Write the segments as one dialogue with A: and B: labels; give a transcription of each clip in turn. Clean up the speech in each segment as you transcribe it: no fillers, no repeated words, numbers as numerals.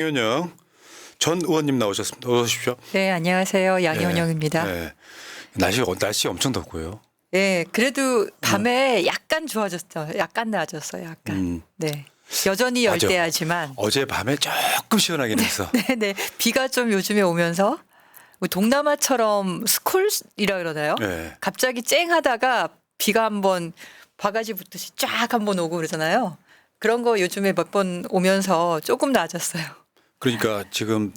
A: 양현영 전 의원님 나오셨습니다. 어서 오십시오.
B: 네, 안녕하세요. 양현영입니다.
A: 네. 날씨 엄청 덥고요.
B: 네, 그래도 밤에 약간 좋아졌어요. 약간 나아졌어요. 약간. 네. 여전히
A: 맞아.
B: 열대야지만.
A: 어제 밤에 조금 시원하긴 했어.
B: 네, 네. 비가 좀 요즘에 오면서 동남아처럼 스콜이라 그러나요?
A: 네.
B: 갑자기 쨍하다가 비가 한번 바가지 붙듯이 쫙 한번 오고 그러잖아요. 그런 거 요즘에 몇 번 오면서 조금 나아졌어요.
A: 그러니까 지금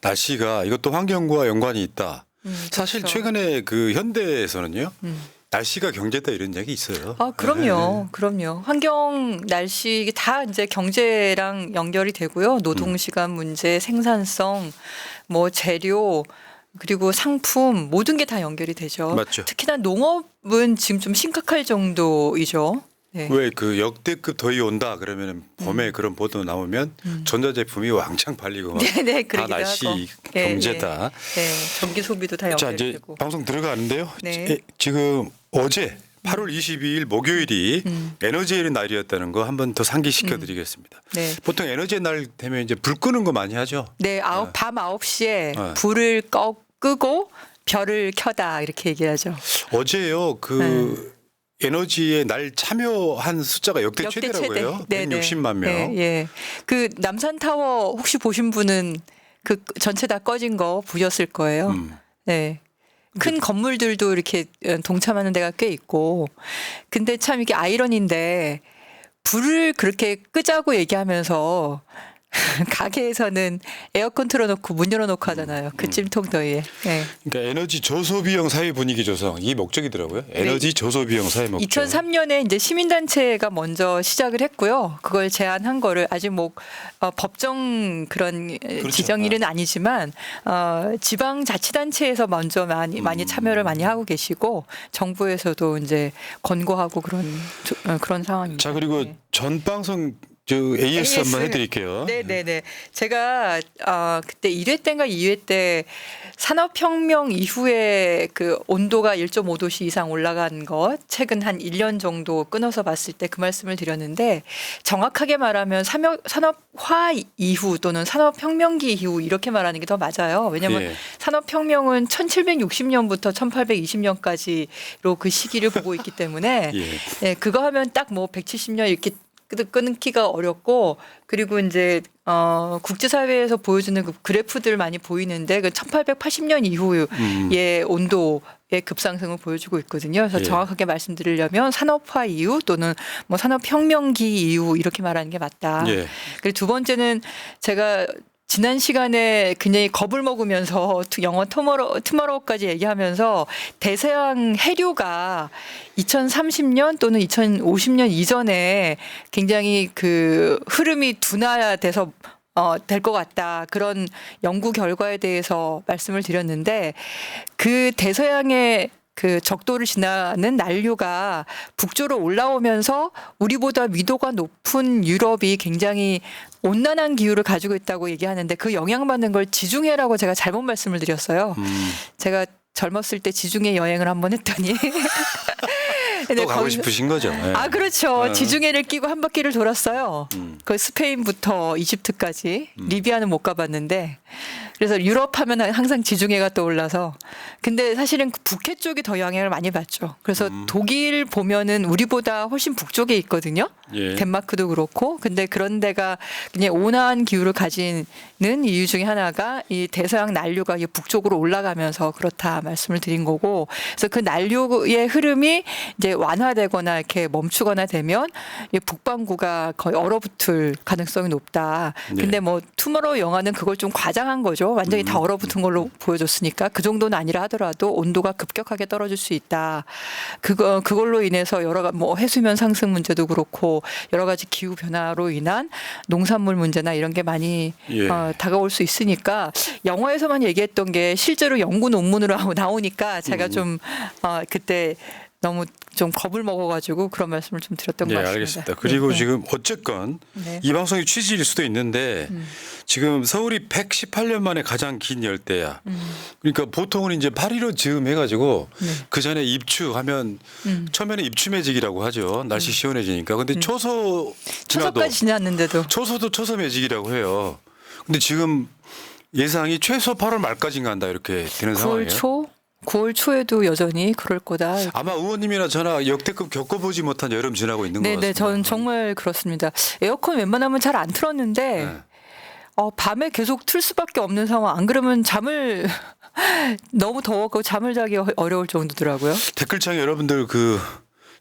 A: 날씨가 이것도 환경과 연관이 있다. 사실
B: 그렇죠.
A: 최근에 그 현대에서는요. 날씨가 경제다 이런 얘기 있어요.
B: 아, 그럼요. 그럼요. 환경, 날씨 이게 다 이제 경제랑 연결이 되고요. 노동시간 문제, 생산성, 뭐 재료, 그리고 상품 모든 게 다 연결이 되죠.
A: 맞죠.
B: 특히나 농업은 지금 좀 심각할 정도이죠. 네.
A: 왜 그 역대급 더위 온다 그러면 봄에 그런 보도 나오면 전자제품이 왕창 팔리고 막
B: 네네,
A: 다
B: 그러기도
A: 날씨
B: 하고.
A: 경제다.
B: 네, 전기 소비도 다
A: 자
B: 연결이
A: 이제
B: 되고.
A: 방송 들어가는데요.
B: 네.
A: 지금 어제 8월 22일 목요일이 에너지의 날이었다는 거 한 번 더 상기시켜 드리겠습니다.
B: 네.
A: 보통 에너지의 날 되면 이제 불 끄는 거 많이 하죠.
B: 네, 밤 9시에
A: 네.
B: 불을 끄고 별을 켜다 이렇게 얘기하죠.
A: 어제요 그 에너지의 날 참여한 숫자가 역대 최대라고요.
B: 네네.
A: 160만 명.
B: 예, 예. 그 남산타워 혹시 보신 분은 그 전체 다 꺼진 거 보셨을 거예요. 네. 큰 건물들도 이렇게 동참하는 데가 꽤 있고. 근데 참 이게 아이러니인데 불을 그렇게 끄자고 얘기하면서 가게에서는 에어컨 틀어놓고 문 열어놓고 하잖아요. 그 찜통 더위에. 네.
A: 그러니까 에너지 저소비용 사회 분위기 조성 이 목적이더라고요. 에너지 저소비용 사회 목적.
B: 2003년에 이제 시민단체가 먼저 시작을 했고요. 그걸 제안한 거를 아직 뭐 법정 그런
A: 그렇죠.
B: 지정일은 아니지만 지방자치단체에서 먼저 많이 참여를 많이 하고 계시고 정부에서도 이제 권고하고 그런 상황입니다.
A: 자 그리고
B: 네.
A: 전 방송 저 AS 한번 해드릴게요.
B: 네네네. 제가 그때 1회 때인가 2회 때 산업혁명 이후에 그 온도가 1.5도씨 이상 올라간 것 최근 한 1년 정도 끊어서 봤을 때 그 말씀을 드렸는데 정확하게 말하면 산업화 이후 또는 산업혁명기 이후 이렇게 말하는 게 더 맞아요. 왜냐하면
A: 예.
B: 산업혁명은 1760년부터 1820년까지로 그 시기를 보고 있기 때문에
A: 예.
B: 예, 그거 하면 딱 뭐 170년 이렇게 끊기가 어렵고 그리고 이제 국제사회에서 보여주는 그 그래프들 많이 보이는데 그 1880년 이후의 온도의 급상승을 보여주고 있거든요. 그래서
A: 예.
B: 정확하게 말씀드리려면 산업화 이후 또는 뭐 산업혁명기 이후 이렇게 말하는 게 맞다.
A: 예.
B: 그리고 두 번째는 제가 지난 시간에 굉장히 겁을 먹으면서 영어 투머로우까지 얘기하면서 대서양 해류가 2030년 또는 2050년 이전에 굉장히 그 흐름이 둔화돼서 될 것 같다. 그런 연구 결과에 대해서 말씀을 드렸는데 그 대서양의 그 적도를 지나는 난류가 북쪽으로 올라오면서 우리보다 위도가 높은 유럽이 굉장히 온난한 기후를 가지고 있다고 얘기하는데 그 영향받는 걸 지중해라고 제가 잘못 말씀을 드렸어요. 제가 젊었을 때 지중해 여행을 한번 했더니
A: 또 가고 싶으신 거죠. 예.
B: 아, 그렇죠. 지중해를 끼고 한 바퀴를 돌았어요. 그 스페인부터 이집트까지. 리비아는 못 가봤는데. 그래서 유럽 하면 항상 지중해가 떠올라서. 근데 사실은 북해 쪽이 더 영향을 많이 받죠. 그래서 독일 보면은 우리보다 훨씬 북쪽에 있거든요.
A: 예.
B: 덴마크도 그렇고. 근데 그런 데가 그냥 온화한 기후를 가지는 이유 중에 하나가 이 대서양 난류가 북쪽으로 올라가면서 그렇다 말씀을 드린 거고. 그래서 그 난류의 흐름이 이제 완화되거나 이렇게 멈추거나 되면 이 북반구가 거의 얼어붙을 가능성이 높다.
A: 네.
B: 근데 뭐 투모로우 영화는 그걸 좀 과장한 거죠. 완전히 다 얼어붙은 걸로 보여줬으니까 그 정도는 아니라 하더라도 온도가 급격하게 떨어질 수 있다. 그걸로 인해서 여러 가지 뭐 해수면 상승 문제도 그렇고 여러 가지 기후 변화로 인한 농산물 문제나 이런 게 많이
A: 예.
B: 다가올 수 있으니까 영화에서만 얘기했던 게 실제로 연구 논문으로 나오니까 제가 좀 그때 너무 좀 겁을 먹어가지고 그런 말씀을 좀 드렸던 것
A: 네,
B: 같습니다.
A: 알겠습니다. 그리고
B: 네.
A: 지금 어쨌건
B: 네.
A: 이 방송의 취지일 수도 있는데 지금 서울이 118년 만에 가장 긴 열대야. 그러니까 보통은 이제 8.15 즈음 해가지고 그 전에 입추하면 처음에는 입추매직이라고 하죠. 날씨 시원해지니까. 근데 초소 지나도
B: 추석까지 지났는데도
A: 초소도 초소매직이라고 해요. 근데 지금 예상이 최소 8월 말까지 간다 이렇게 되는
B: 9월
A: 상황이에요.
B: 초? 9월 초에도 여전히 그럴 거다.
A: 아마 의원님이나 저나 역대급 겪어보지 못한 여름 지나고 있는 것 같습니다.
B: 네네, 저는 정말 그렇습니다. 에어컨 웬만하면 잘 안 틀었는데
A: 네.
B: 밤에 계속 틀 수밖에 없는 상황. 안 그러면 잠을 너무 더웠고 잠을 자기 어려울 정도더라고요.
A: 댓글창에 여러분들 그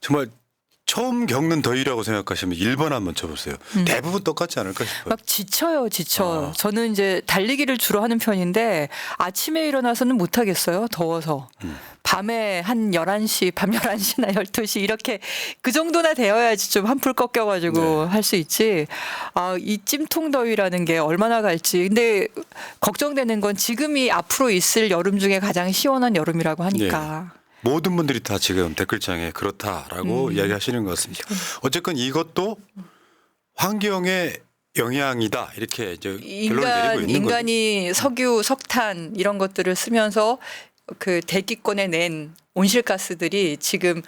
A: 정말 처음 겪는 더위라고 생각하시면 1번 한번 쳐보세요. 대부분 똑같지 않을까 싶어요.
B: 막 지쳐요, 지쳐.
A: 아.
B: 저는 이제 달리기를 주로 하는 편인데 아침에 일어나서는 못 하겠어요. 더워서. 밤에 한 11시, 밤 11시나 12시 이렇게 그 정도나 되어야지 좀 한풀 꺾여가지고 할 수 있지. 이 찜통 더위라는 게 얼마나 갈지. 근데 걱정되는 건 지금이 앞으로 있을 여름 중에 가장 시원한 여름이라고 하니까.
A: 모든 분들이 다 지금 댓글창에 그렇다라고 이야기하시는 것 같습니다. 어쨌건 이것도 환경의 영향이다 이렇게 이제 결론을 내리고 있는 거죠.
B: 인간이 석유, 석탄 이런 것들을 쓰면서 그 대기권에 낸 온실가스들이 지금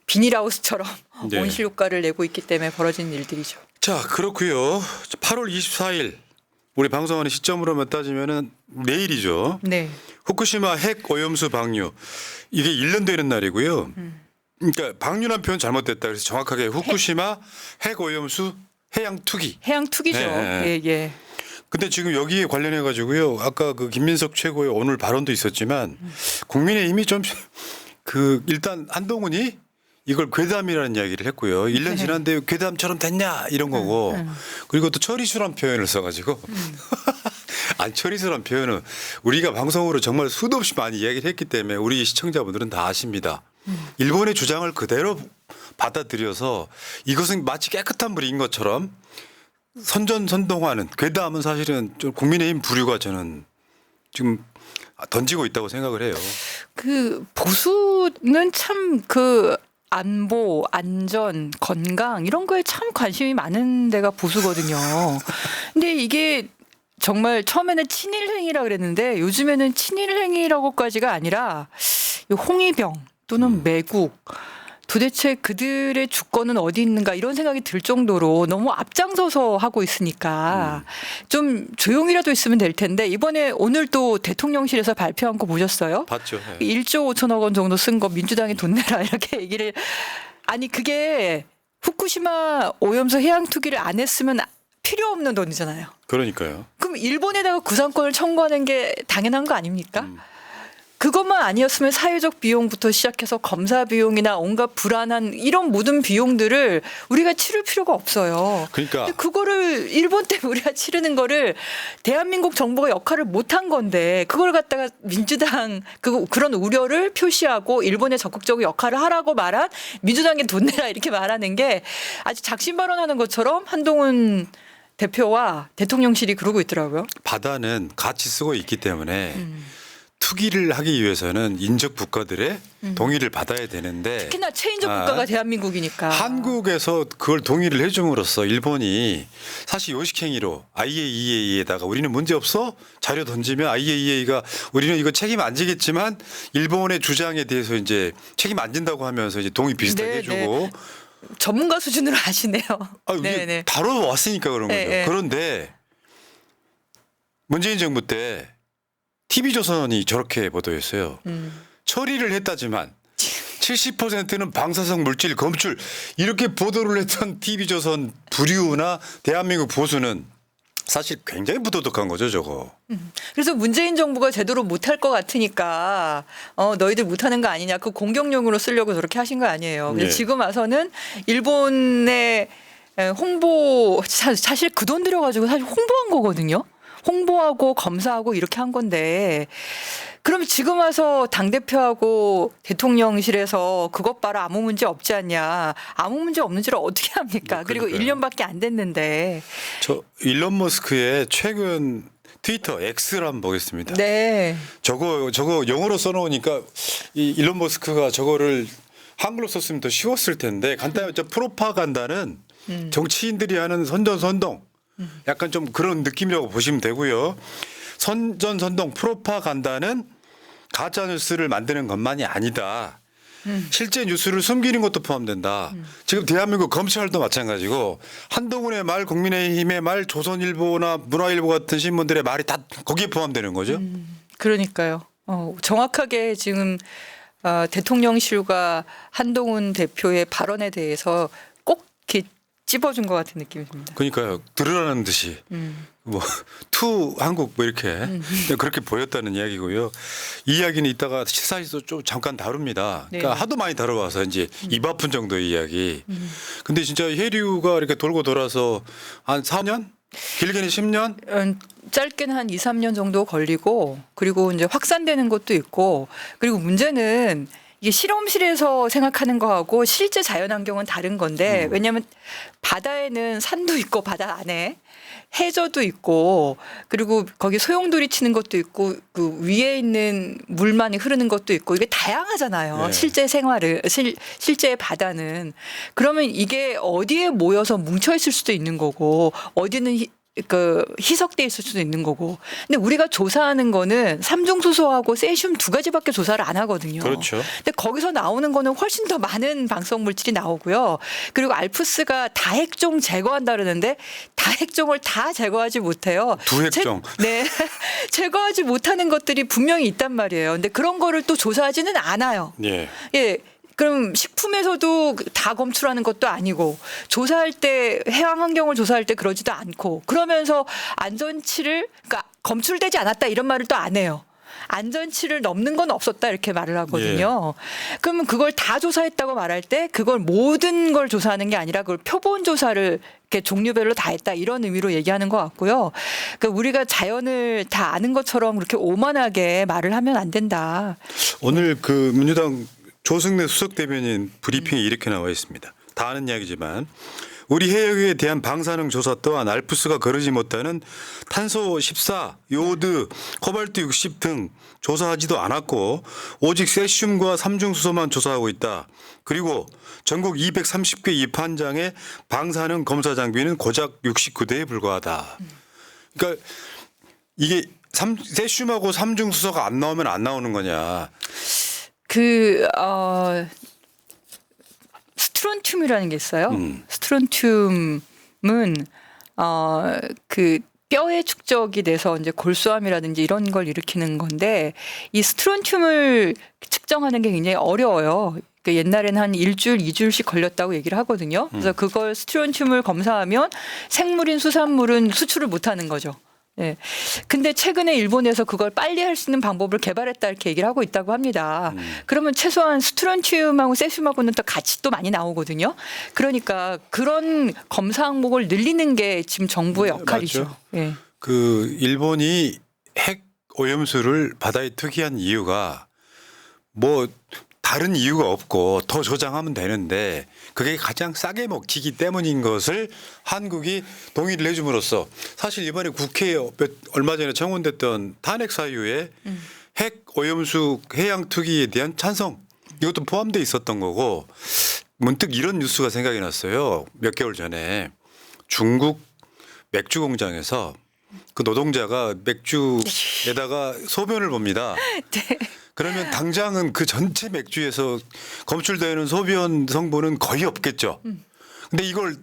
B: 비닐하우스처럼
A: 네.
B: 온실 효과를 내고 있기 때문에 벌어진 일들이죠.
A: 자 그렇고요. 8월 24일 우리 방송하는 시점으로만 따지면은 내일이죠.
B: 네.
A: 후쿠시마 핵 오염수 방류 이게 1년 되는 날이고요. 그러니까 방류란 표현 잘못됐다. 그래서 정확하게 후쿠시마 핵 오염수 해양 투기.
B: 해양 투기죠.
A: 네.
B: 예.
A: 근데 지금 여기에 관련해 가지고요. 아까 그 김민석 최고의 오늘 발언도 있었지만 국민의힘이 좀 그 일단 한동훈이 이걸 괴담이라는 이야기를 했고요. 1년 지났는데 괴담처럼 됐냐 이런 거고. 그리고 또 처리수란 표현을 써가지고. 아니 처리수란 표현은 우리가 방송으로 정말 수도 없이 많이 이야기를 했기 때문에 우리 시청자분들은 다 아십니다. 일본의 주장을 그대로 받아들여서 이것은 마치 깨끗한 물인 것처럼 선전선동하는 괴담은 사실은 좀 국민의힘 부류가 저는 지금 던지고 있다고 생각을 해요.
B: 그 보수는 참 그 안보, 안전, 건강 이런 거에 참 관심이 많은 데가 보수거든요. 근데 이게 정말 처음에는 친일행위라 그랬는데 요즘에는 친일행위라고까지가 아니라 홍위병 또는 매국 도대체 그들의 주권은 어디 있는가 이런 생각이 들 정도로 너무 앞장서서 하고 있으니까 좀 조용히라도 있으면 될 텐데 이번에 오늘 또 대통령실에서 발표한 거 보셨어요?
A: 봤죠.
B: 1조 5천억 원 정도 쓴 거 민주당이 돈 내라 이렇게 얘기를 아니 그게 후쿠시마 오염수 해양 투기를 안 했으면 필요 없는 돈이잖아요.
A: 그러니까요.
B: 그럼 일본에다가 구상권을 청구하는 게 당연한 거 아닙니까? 그것만 아니었으면 사회적 비용부터 시작해서 검사 비용이나 온갖 불안한 이런 모든 비용들을 우리가 치를 필요가 없어요.
A: 그러니까
B: 근데 그거를 일본 때문에 우리가 치르는 거를 대한민국 정부가 역할을 못한 건데 그걸 갖다가 민주당 그런 우려를 표시하고 일본에 적극적으로 역할을 하라고 말한 민주당에 돈 내라 이렇게 말하는 게 아주 작심 발언하는 것처럼 한동훈 대표와 대통령실이 그러고 있더라고요.
A: 바다는 같이 쓰고 있기 때문에 투기를 하기 위해서는 인접 국가들의 동의를 받아야 되는데
B: 특히나 최인적 국가가 대한민국이니까.
A: 한국에서 그걸 동의를 해줌으로써 일본이 사실 요식행위로 IAEA에다가 우리는 문제 없어 자료 던지면 IAEA가 우리는 이거 책임 안 지겠지만 일본의 주장에 대해서 이제 책임 안 진다고 하면서 이제 동의 비슷하게 해주고
B: 전문가 수준으로 아시네요.
A: 이게 다뤄왔으니까 그런 거죠.
B: 네.
A: 그런데 문재인 정부 때 TV조선이 저렇게 보도했어요. 처리를 했다지만 70%는 방사성 물질 검출 이렇게 보도를 했던 TV조선 부류나 대한민국 보수는 사실 굉장히 부도덕한 거죠, 저거.
B: 그래서 문재인 정부가 제대로 못할 것 같으니까 너희들 못하는 거 아니냐. 그 공격용으로 쓰려고 저렇게 하신 거 아니에요. 근데
A: 네.
B: 지금 와서는 일본의 홍보 사실 그 돈 들여가지고 사실 홍보한 거거든요. 홍보하고 검사하고 이렇게 한 건데 그럼 지금 와서 당대표하고 대통령실에서 그것 봐라 아무 문제 없지 않냐. 아무 문제 없는지를 어떻게 합니까? 그리고
A: 그러니까요.
B: 1년밖에 안 됐는데.
A: 저 일론 머스크의 최근 트위터 X를 한번 보겠습니다.
B: 네.
A: 저거 영어로 써놓으니까 이 일론 머스크가 저거를 한글로 썼으면 더 쉬웠을 텐데 간단히 저 프로파간다는 정치인들이 하는 선전선동 약간 좀 그런 느낌이라고 보시면 되고요. 선전선동 프로파간다는 가짜 뉴스를 만드는 것만이 아니다. 실제 뉴스를 숨기는 것도 포함된다. 지금 대한민국 검찰도 마찬가지고 한동훈의 말, 국민의힘의 말, 조선일보나 문화일보 같은 신문들의 말이 다 거기에 포함되는 거죠.
B: 그러니까요. 정확하게 지금 대통령실과 한동훈 대표의 발언에 대해서 꼭 이렇게 찝어준 것 같은 느낌이 듭니다.
A: 그러니까요. 들으라는 듯이 뭐 투 한국 뭐 이렇게 그렇게 보였다는 이야기고요. 이 이야기는 이따가 시사에서 좀 잠깐 다룹니다. 그러니까
B: 네.
A: 하도 많이 다뤄와서 이제 입 아픈 정도의 이야기. 근데 진짜 해류가 이렇게 돌고 돌아서 한 4년? 길게는 10년?
B: 짧게는 한 2, 3년 정도 걸리고 그리고 이제 확산되는 것도 있고 그리고 문제는 이게 실험실에서 생각하는 거하고 실제 자연환경은 다른 건데 왜냐하면 바다에는 산도 있고 바다 안에 해저도 있고 그리고 거기 소용돌이 치는 것도 있고 그 위에 있는 물만이 흐르는 것도 있고 이게 다양하잖아요.
A: 네.
B: 실제 생활을 실제 바다는 그러면 이게 어디에 모여서 뭉쳐 있을 수도 있는 거고 어디는 희석돼 있을 수도 있는 거고. 근데 우리가 조사하는 거는 삼중수소하고 세슘 두 가지밖에 조사를 안 하거든요.
A: 그렇죠.
B: 근데 거기서 나오는 거는 훨씬 더 많은 방사성 물질이 나오고요. 그리고 알프스가 다핵종 제거한다 그러는데 다핵종을 다 제거하지 못해요.
A: 두핵종.
B: 네. 제거하지 못하는 것들이 분명히 있단 말이에요. 근데 그런 거를 또 조사하지는 않아요.
A: 예.
B: 예. 그럼 식품에서도 다 검출하는 것도 아니고 조사할 때 해양 환경을 조사할 때 그러지도 않고 그러면서 안전치를 그러니까 검출되지 않았다 이런 말을 또 안 해요. 안전치를 넘는 건 없었다 이렇게 말을 하거든요. 그러면 그걸 다 조사했다고 말할 때 그걸 모든 걸 조사하는 게 아니라 그걸 표본 조사를 이렇게 종류별로 다 했다 이런 의미로 얘기하는 것 같고요. 그러니까 우리가 자연을 다 아는 것처럼 그렇게 오만하게 말을 하면 안 된다.
A: 오늘 그 민주당 조승래 수석 대변인 브리핑에 이렇게 나와 있습니다. 다 아는 이야기지만 우리 해역에 대한 방사능 조사 또한 알프스가 거르지 못하는 탄소 14, 요오드, 코발트 60 등 조사하지도 않았고 오직 세슘과 삼중수소만 조사하고 있다. 그리고 전국 230개 입한장의 방사능 검사 장비는 고작 69대에 불과하다. 그러니까 이게 세슘하고 삼중수소가 안 나오면 안 나오는 거냐.
B: 스트론튬이라는 게 있어요. 스트론튬은 그 뼈의 축적이 돼서 이제 골수암이라든지 이런 걸 일으키는 건데 이 스트론튬을 측정하는 게 굉장히 어려워요. 그 옛날에는 한 일주일, 2주일씩 걸렸다고 얘기를 하거든요. 그래서 그걸 스트론튬을 검사하면 생물인 수산물은 수출을 못 하는 거죠. 예. 근데 최근에 일본에서 그걸 빨리 할 수 있는 방법을 개발했다 이렇게 얘기를 하고 있다고 합니다. 그러면 최소한 스트론튬하고 세슘하고는 또 같이 또 많이 나오거든요. 그러니까 그런 검사 항목을 늘리는 게 지금 정부의 역할이죠.
A: 맞죠.
B: 예.
A: 그 일본이 핵 오염수를 바다에 투기한 이유가 뭐 다른 이유가 없고 더 저장하면 되는데 그게 가장 싸게 먹히기 때문인 것을 한국이 동의를 해줌으로써 사실 이번에 국회에 얼마 전에 청원됐던 탄핵 사유에 핵 오염수 해양 투기에 대한 찬성 이것도 포함돼 있었던 거고 문득 이런 뉴스가 생각이 났어요. 몇 개월 전에 중국 맥주 공장에서 그 노동자가 맥주에다가 소변을 봅니다.
B: 네.
A: 그러면 당장은 그 전체 맥주에서 검출되는 소변 성분은 거의 없겠죠. 근데 이걸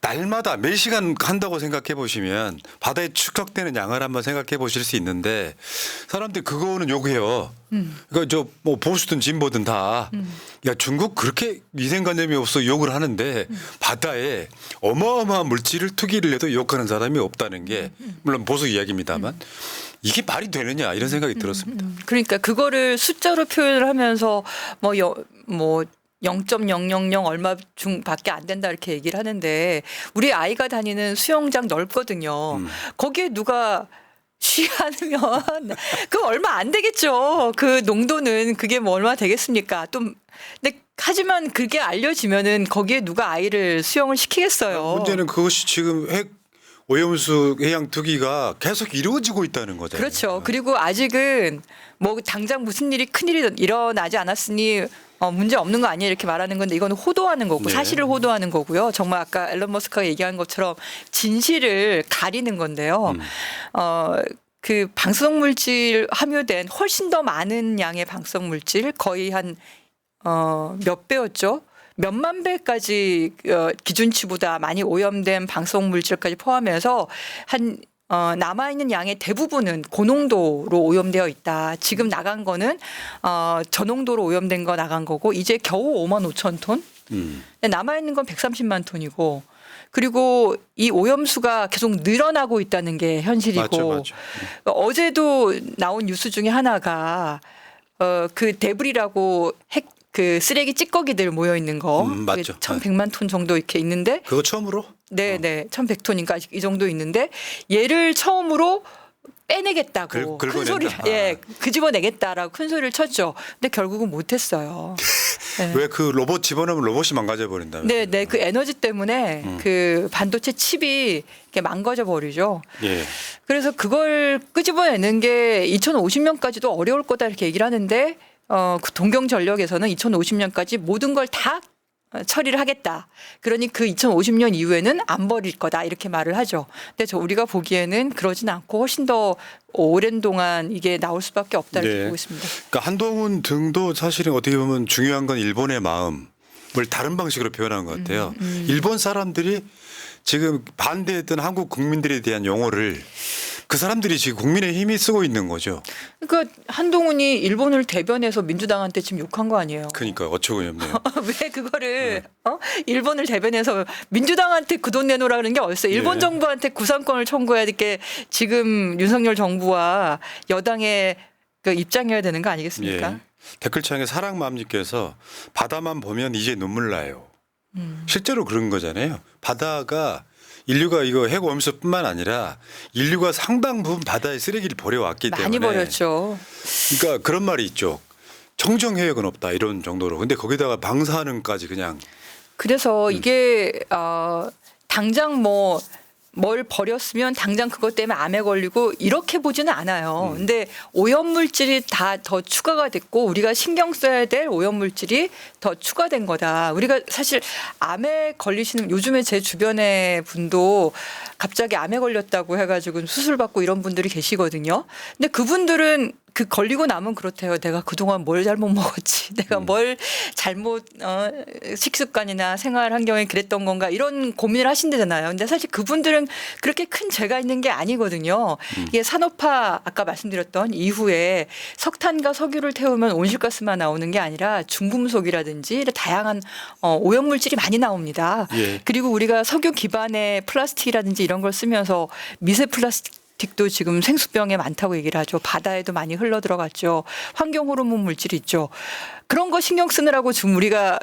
A: 날마다 매 시간 한다고 생각해 보시면 바다에 축적되는 양을 한번 생각해 보실 수 있는데 사람들이 그거는 욕해요. 그러니까 저 뭐 보수든 진보든 다 야 중국 그렇게 위생관념이 없어 욕을 하는데 바다에 어마어마한 물질을 투기를 해도 욕하는 사람이 없다는 게 물론 보수 이야기입니다만 이게 말이 되느냐 이런 생각이 들었습니다.
B: 그러니까 그거를 숫자로 표현을 하면서 뭐 0.000 얼마 중밖에 안 된다 이렇게 얘기를 하는데 우리 아이가 다니는 수영장 넓거든요. 거기에 누가 취하면 그 얼마 안 되겠죠. 그 농도는 그게 뭐 얼마 되겠습니까? 또 근데 하지만 그게 알려지면은 거기에 누가 아이를 수영을 시키겠어요.
A: 문제는 그것이 지금 핵 오염수 해양 투기가 계속 이루어지고 있다는 거잖아요.
B: 그렇죠. 그리고 아직은 뭐 당장 무슨 일이 큰일이 일어나지 않았으니 문제 없는 거 아니에요 이렇게 말하는 건데 이건 호도하는 거고
A: 네.
B: 사실을 호도하는 거고요. 정말 아까 앨런 머스크가 얘기한 것처럼 진실을 가리는 건데요. 그 방사성 물질 함유된 훨씬 더 많은 양의 방사성 물질 거의 한 몇 배였죠? 몇만 배까지 기준치보다 많이 오염된 방사성 물질까지 포함해서 한 남아있는 양의 대부분은 고농도로 오염되어 있다. 지금 나간 거는 저농도로 오염된 거 나간 거고 이제 겨우 5만 5천 톤. 남아있는 건 130만 톤이고 그리고 이 오염수가 계속 늘어나고 있다는 게 현실이고
A: 맞죠.
B: 어제도 나온 뉴스 중에 하나가 그 데브리라고 그 쓰레기 찌꺼기들 모여 있는 거
A: 맞죠.
B: 1,100만 톤 정도 이렇게 있는데
A: 그거 처음으로?
B: 네, 1,100톤인가 이 정도 있는데 얘를 처음으로 빼내겠다고 큰 소리 끄집어내겠다라고 큰 소리를 쳤죠. 근데 결국은 못했어요. 네.
A: 왜 그 로봇 집어넣으면 로봇이 망가져 버린다면?
B: 네, 그 에너지 때문에 그 반도체 칩이 이렇게 망가져 버리죠.
A: 예.
B: 그래서 그걸 끄집어내는 게 2050년까지도 어려울 거다 이렇게 얘기를 하는데 그 동경전력에서는 2050년까지 모든 걸 다 처리를 하겠다. 그러니 그 2050년 이후에는 안 버릴 거다 이렇게 말을 하죠. 근데 우리가 보기에는 그러진 않고 훨씬 더 오랜 동안 이게 나올 수밖에 없다 이렇게 보고 있습니다.
A: 그러니까 한동훈 등도 사실은 어떻게 보면 중요한 건 일본의 마음을 다른 방식으로 표현한 것 같아요. 일본 사람들이 지금 반대했던 한국 국민들에 대한 용어를 그 사람들이 지금 국민의힘이 쓰고 있는 거죠.
B: 그러니까 한동훈이 일본을 대변해서 민주당한테 지금 욕한 거 아니에요?
A: 그러니까 어처구니없네요.
B: 왜 그거를 일본을 대변해서 민주당한테 그 돈 내놓으라는 게 어딨어요? 일본
A: 예.
B: 정부한테 구상권을 청구해야 될 게 지금 윤석열 정부와 여당의 그 입장이어야 되는 거 아니겠습니까?
A: 예. 댓글창에 사랑맘님께서 바다만 보면 이제 눈물 나요. 실제로 그런 거잖아요. 바다가 인류가 이거 핵 오염수뿐만 아니라 인류가 상당 부분 바다에 쓰레기를 버려왔기 때문에
B: 많이 버렸죠.
A: 그러니까 그런 말이 있죠. 청정해역은 없다 이런 정도로. 근데 거기다가 방사능까지 그냥.
B: 그래서 이게 당장 뭘 버렸으면 당장 그것 때문에 암에 걸리고 이렇게 보지는 않아요. 근데 오염물질이 다 더 추가가 됐고 우리가 신경 써야 될 오염물질이 더 추가된 거다. 우리가 사실 암에 걸리시는 요즘에 제 주변의 분도 갑자기 암에 걸렸다고 해가지고 수술 받고 이런 분들이 계시거든요. 근데 그분들은 그 걸리고 나면 그렇대요. 내가 그동안 뭘 잘못 먹었지. 내가 뭘 잘못 식습관이나 생활 환경에 그랬던 건가 이런 고민을 하신다잖아요. 근데 사실 그분들은 그렇게 큰 죄가 있는 게 아니거든요. 이게 산업화 아까 말씀드렸던 이후에 석탄과 석유를 태우면 온실가스만 나오는 게 아니라 중금속이라든지 다양한 오염물질이 많이 나옵니다.
A: 예.
B: 그리고 우리가 석유 기반의 플라스틱이라든지 이런 걸 쓰면서 미세 플라스틱도 지금 생수병에 많다고 얘기를 하죠. 바다에도 많이 흘러 들어갔죠. 환경 호르몬 물질이 있죠. 그런 거 신경 쓰느라고 지금 우리가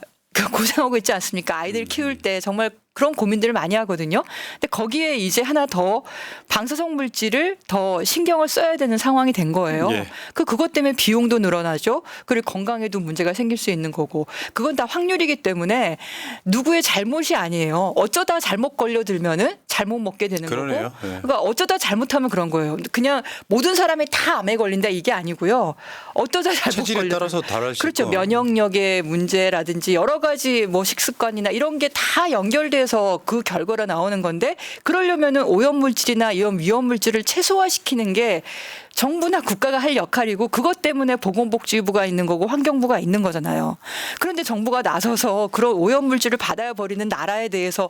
B: 고생하고 있지 않습니까? 아이들 키울 때 정말 그런 고민들을 많이 하거든요. 근데 거기에 이제 하나 더 방사성 물질을 더 신경을 써야 되는 상황이 된 거예요.
A: 예.
B: 그것 때문에 비용도 늘어나죠. 그리고 건강에도 문제가 생길 수 있는 거고. 그건 다 확률이기 때문에 누구의 잘못이 아니에요. 어쩌다 잘못 걸려들면은 잘못 먹게 되는
A: 그러네요.
B: 거고.
A: 예.
B: 그러니까 어쩌다 잘못하면 그런 거예요. 그냥 모든 사람이 다 암에 걸린다 이게 아니고요. 어쩌다 잘못
A: 체질에
B: 걸려.
A: 따라서 다를 수
B: 그렇죠.
A: 있고.
B: 면역력의 문제라든지 여러 가지 식습관이나 이런 게 다 연결돼서 그 결과로 나오는 건데 그러려면은 오염물질이나 이런 위험물질을 최소화시키는 게 정부나 국가가 할 역할이고 그것 때문에 보건복지부가 있는 거고 환경부가 있는 거잖아요. 그런데 정부가 나서서 그런 오염물질을 바다에 버리는 나라에 대해서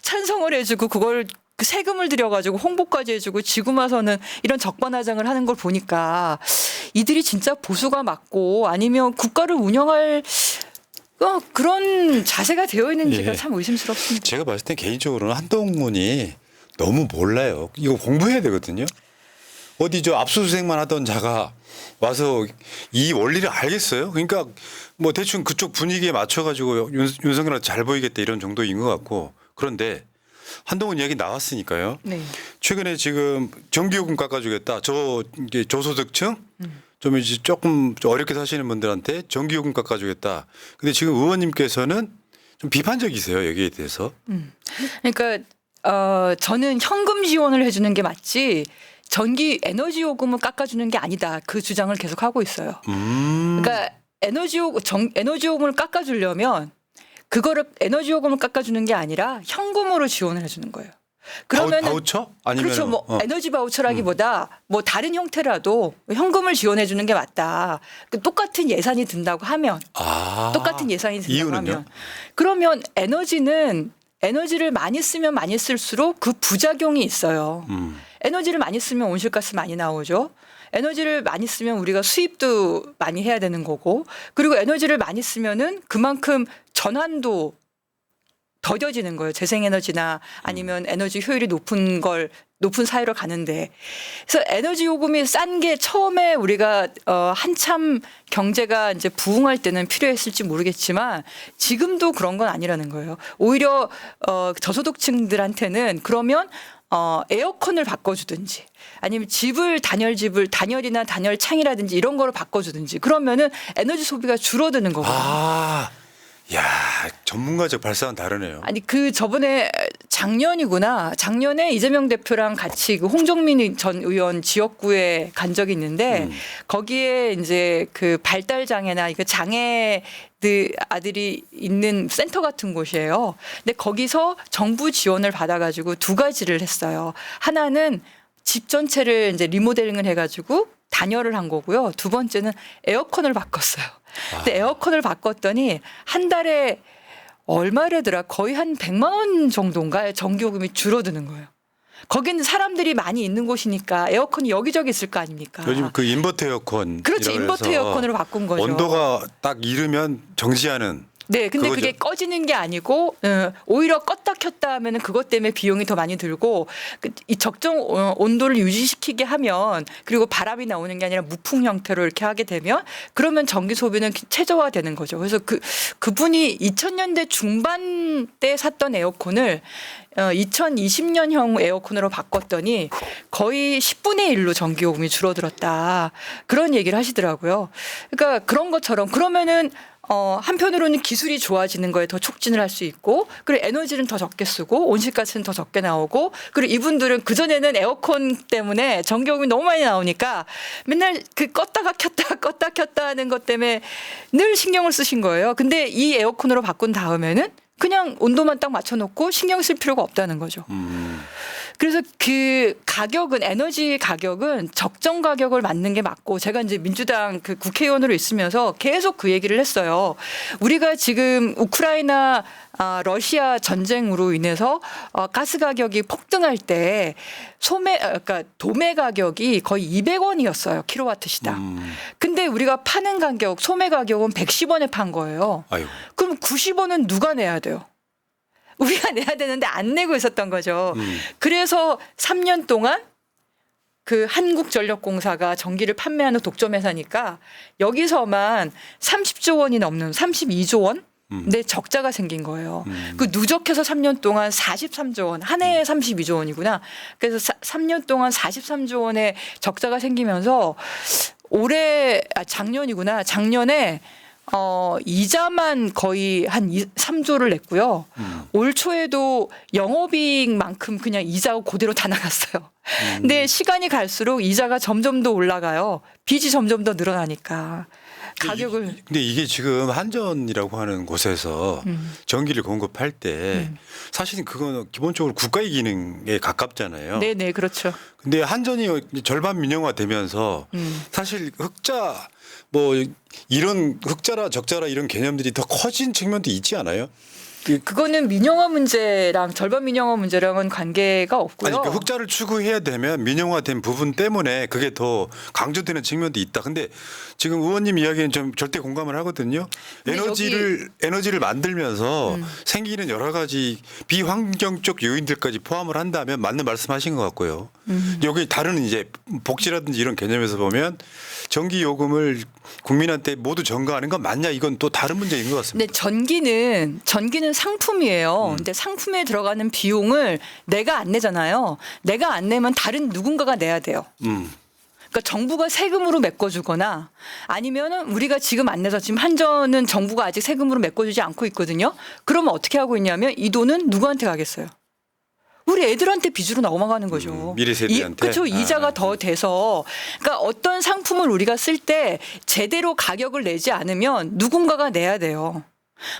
B: 찬성을 해주고 그걸 세금을 들여가지고 홍보까지 해주고 지금 와서는 이런 적반하장을 하는 걸 보니까 이들이 진짜 보수가 맞고 아니면 국가를 운영할 그런 자세가 되어 있는지가
A: 예.
B: 참 의심스럽습니다.
A: 제가 봤을 때 개인적으로는 한동훈이 너무 몰라요. 이거 공부해야 되거든요. 어디 압수수색만 하던 자가 와서 이 원리를 알겠어요. 그러니까 뭐 대충 그쪽 분위기에 맞춰가지고 윤석열한테 잘 보이겠다 이런 정도인 것 같고 그런데 한동훈 이야기 나왔으니까요.
B: 네.
A: 최근에 지금 전기요금 깎아주겠다. 이제 저소득층 좀 이제 조금 어렵게 사시는 분들한테 전기요금 깎아주겠다. 근데 지금 의원님께서는 좀 비판적이세요 여기에 대해서.
B: 그러니까 저는 현금 지원을 해주는 게 맞지 전기 에너지 요금을 깎아주는 게 아니다. 그 주장을 계속 하고 있어요. 그러니까 에너지 요금을 깎아주려면 그거를 에너지 요금을 깎아주는 게 아니라 현금으로 지원을 해주는 거예요. 그러면
A: 바우처? 아니면
B: 그렇죠. 뭐 에너지 바우처라기보다 뭐 다른 형태라도 현금을 지원해 주는 게 맞다. 그 똑같은 예산이 든다고 하면 똑같은 예산이 든다고
A: 이유는요?
B: 하면 그러면 에너지를 많이 쓰면 많이 쓸수록 그 부작용이 있어요. 에너지를 많이 쓰면 온실가스 많이 나오죠. 에너지를 많이 쓰면 우리가 수입도 많이 해야 되는 거고 그리고 에너지를 많이 쓰면은 그만큼 전환도 더뎌지는 거예요. 재생에너지나 아니면 에너지 효율이 높은 사회로 가는데. 그래서 에너지 요금이 싼 게 처음에 우리가 한참 경제가 이제 부흥할 때는 필요했을지 모르겠지만 지금도 그런 건 아니라는 거예요. 오히려 저소득층들한테는 그러면 에어컨을 바꿔주든지 아니면 단열이나 단열창이라든지 이런 거를 바꿔주든지 그러면은 에너지 소비가 줄어드는 거거든요.
A: 야, 전문가적 발상은 다르네요.
B: 아니 저번에 작년에 이재명 대표랑 같이 그 홍정민 전 의원 지역구에 간 적이 있는데 거기에 이제 그 발달 장애나 그 장애들 아들이 있는 센터 같은 곳이에요. 근데 거기서 정부 지원을 받아가지고 두 가지를 했어요. 하나는 집 전체를 이제 리모델링을 해가지고 단열을 한 거고요. 두 번째는 에어컨을 바꿨어요. 근데 에어컨을 바꿨더니 한 달에 얼마래더라? 거의 한 100만 원 정도인가 전기요금이 줄어드는 거예요. 거기는 사람들이 많이 있는 곳이니까 에어컨이 여기저기 있을 거 아닙니까?
A: 요즘 그 인버터 에어컨.
B: 그렇죠. 인버터 에어컨으로 바꾼 거죠.
A: 온도가 딱 이르면 정지하는.
B: 네, 근데
A: 그거죠.
B: 그게 꺼지는 게 아니고 오히려 껐다 켰다 하면은 그것 때문에 비용이 더 많이 들고 이 적정 온도를 유지시키게 하면 그리고 바람이 나오는 게 아니라 무풍 형태로 이렇게 하게 되면 그러면 전기 소비는 최저화되는 거죠. 그래서 그분이 2000년대 중반 때 샀던 에어컨을 2020년형 에어컨으로 바꿨더니 거의 10분의 1로 전기요금이 줄어들었다. 그런 얘기를 하시더라고요. 그러니까 그런 것처럼 그러면은 한편으로는 기술이 좋아지는 거에 더 촉진을 할 수 있고 그리고 에너지는 더 적게 쓰고 온실가스는 더 적게 나오고 그리고 이분들은 그전에는 에어컨 때문에 전기요금이 너무 많이 나오니까 맨날 그 껐다 켰다 하는 것 때문에 늘 신경을 쓰신 거예요. 근데 이 에어컨으로 바꾼 다음에는 그냥 온도만 딱 맞춰놓고 신경 쓸 필요가 없다는 거죠. 그래서 그 가격은 에너지 가격은 적정 가격을 맞는 게 맞고 제가 이제 민주당 그 국회의원으로 있으면서 계속 그 얘기를 했어요. 우리가 지금 우크라이나 러시아 전쟁으로 인해서 가스 가격이 폭등할 때 그러니까 도매 가격이 거의 200원이었어요. 킬로와트 시당. 근데 우리가 파는 가격, 소매 가격은 110원에 판 거예요.
A: 아유.
B: 그럼 90원은 누가 내야 돼요? 우리가 내야 되는데 안 내고 있었던 거죠. 그래서 3년 동안 그 한국전력공사가 전기를 판매하는 독점 회사니까 여기서만 30조 원이 넘는 32조 원? 내 적자가 생긴 거예요. 그 누적해서 3년 동안 43조 원, 한 해에 32조 원이구나. 그래서 3년 동안 43조 원의 적자가 생기면서 작년에 이자만 거의 한 3조를 냈고요. 올 초에도 영업이익만큼 그냥 이자가 그대로 다 나갔어요. 근데 시간이 갈수록 이자가 점점 더 올라가요. 빚이 점점 더 늘어나니까. 가격을.
A: 근데 이게 지금 한전이라고 하는 곳에서 전기를 공급할 때 사실은 그거는 기본적으로 국가의 기능에 가깝잖아요.
B: 네네, 그렇죠.
A: 근데 한전이 절반 민영화되면서 사실 흑자 이런 흑자라 적자라 이런 개념들이 더 커진 측면도 있지 않아요?
B: 그거는 민영화 문제랑 절반 민영화 문제랑은 관계가 없고요.
A: 아니, 흑자를 추구해야 되면 민영화된 부분 때문에 그게 더 강조되는 측면도 있다. 근데 지금 의원님 이야기는 좀 절대 공감을 하거든요. 에너지를 만들면서 생기는 여러 가지 비환경적 요인들까지 포함을 한다면 맞는 말씀하신 것 같고요. 여기 다른 이제 복지라든지 이런 개념에서 보면 전기 요금을 국민한테 모두 전가하는 건 맞냐 이건 또 다른 문제인 것 같습니다.
B: 네, 전기는 상품이에요. 근데 상품에 들어가는 비용을 내가 안 내잖아요. 내가 안 내면 다른 누군가가 내야 돼요. 그러니까 정부가 세금으로 메꿔주거나 아니면은 우리가 지금 안 내서 지금 한전은 정부가 아직 세금으로 메꿔주지 않고 있거든요. 그러면 어떻게 하고 있냐면 이 돈은 누구한테 가겠어요? 우리 애들한테 빚으로 넘어가는 거죠.
A: 미래 세대한테.
B: 그렇죠. 이자가 더 돼서 그러니까 어떤 상품을 우리가 쓸 때 제대로 가격을 내지 않으면 누군가가 내야 돼요.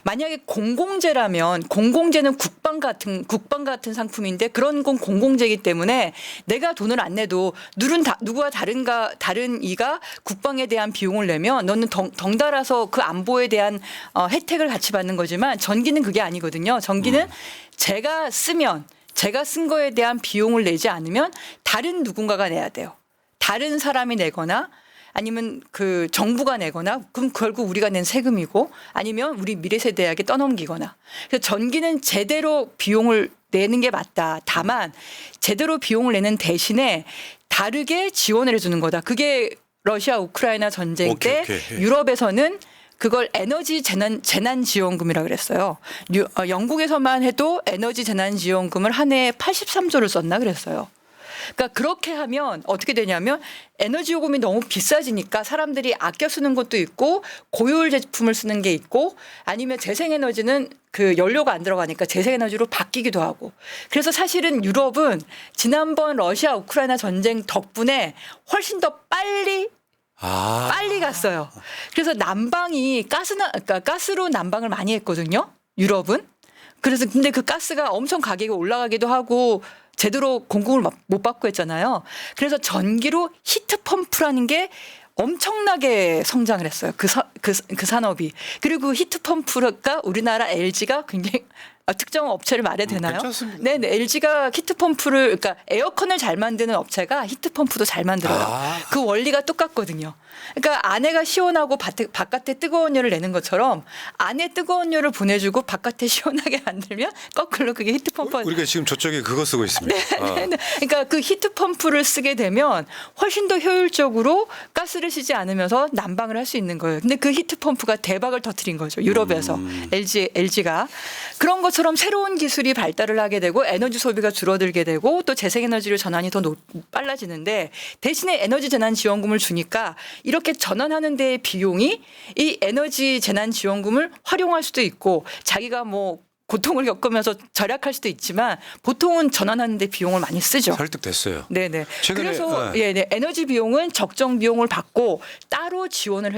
B: 만약에 공공재라면 공공재는 국방 같은 상품인데 그런 건 공공재이기 때문에 내가 돈을 안 내도 누구와 다른 이가 국방에 대한 비용을 내면 너는 덩달아서 그 안보에 대한 혜택을 같이 받는 거지만 전기는 그게 아니거든요. 전기는 제가 쓴 거에 대한 비용을 내지 않으면 다른 누군가가 내야 돼요. 다른 사람이 내거나 아니면 그 정부가 내거나 그럼 결국 우리가 낸 세금이고 아니면 우리 미래 세대에게 떠넘기거나. 그래서 전기는 제대로 비용을 내는 게 맞다. 다만 제대로 비용을 내는 대신에 다르게 지원을 해주는 거다. 그게 러시아 우크라이나 전쟁 때 유럽에서는 그걸 에너지 재난지원금이라 그랬어요. 영국에서만 해도 에너지 재난지원금을 한 해에 83조를 썼나 그랬어요. 그러니까 그렇게 하면 어떻게 되냐면 에너지 요금이 너무 비싸지니까 사람들이 아껴 쓰는 것도 있고 고효율 제품을 쓰는 게 있고 아니면 재생에너지는 그 연료가 안 들어가니까 재생에너지로 바뀌기도 하고. 그래서 사실은 유럽은 지난번 러시아 우크라이나 전쟁 덕분에 훨씬 더 빨리 갔어요. 그래서 난방이 그러니까 가스로 난방을 많이 했거든요. 유럽은. 그래서 근데 그 가스가 엄청 가격이 올라가기도 하고 제대로 공급을 못 받고 했잖아요. 그래서 전기로 히트 펌프라는 게 엄청나게 성장을 했어요. 그 산업이. 그리고 히트 펌프가 우리나라 LG가 굉장히 특정 업체를 말해도 되나요?
A: 괜찮습니다.
B: 네, LG가 히트펌프를 그러니까 에어컨을 잘 만드는 업체가 히트펌프도 잘 만들어요. 그 원리가 똑같거든요. 그러니까 안에가 시원하고 바깥에 뜨거운 열을 내는 것처럼 안에 뜨거운 열을 보내주고 바깥에 시원하게 만들면 거꾸로 그게 히트펌프가
A: 우리가 지금 저쪽에 그거 쓰고 있습니다.
B: 네. 그러니까 그 히트펌프를 쓰게 되면 훨씬 더 효율적으로 가스를 쓰지 않으면서 난방을 할 수 있는 거예요. 근데 그 히트펌프가 대박을 터뜨린 거죠. 유럽에서 LG가. 그런 것처럼 새로운 기술이 발달을 하게 되고 에너지 소비가 줄어들게 되고 또 재생에너지로 전환이 더 빨라지는데 대신에 에너지 재난 지원금을 주니까 이렇게 전환하는 데의 비용이 이 에너지 재난 지원금을 활용할 수도 있고 자기가 뭐 고통을 겪으면서 절약할 수도 있지만 보통은 전환하는 데 비용을 많이 쓰죠.
A: 설득됐어요.
B: 네네.
A: 최근에,
B: 그래서 에너지 비용은 적정 비용을 받고 따로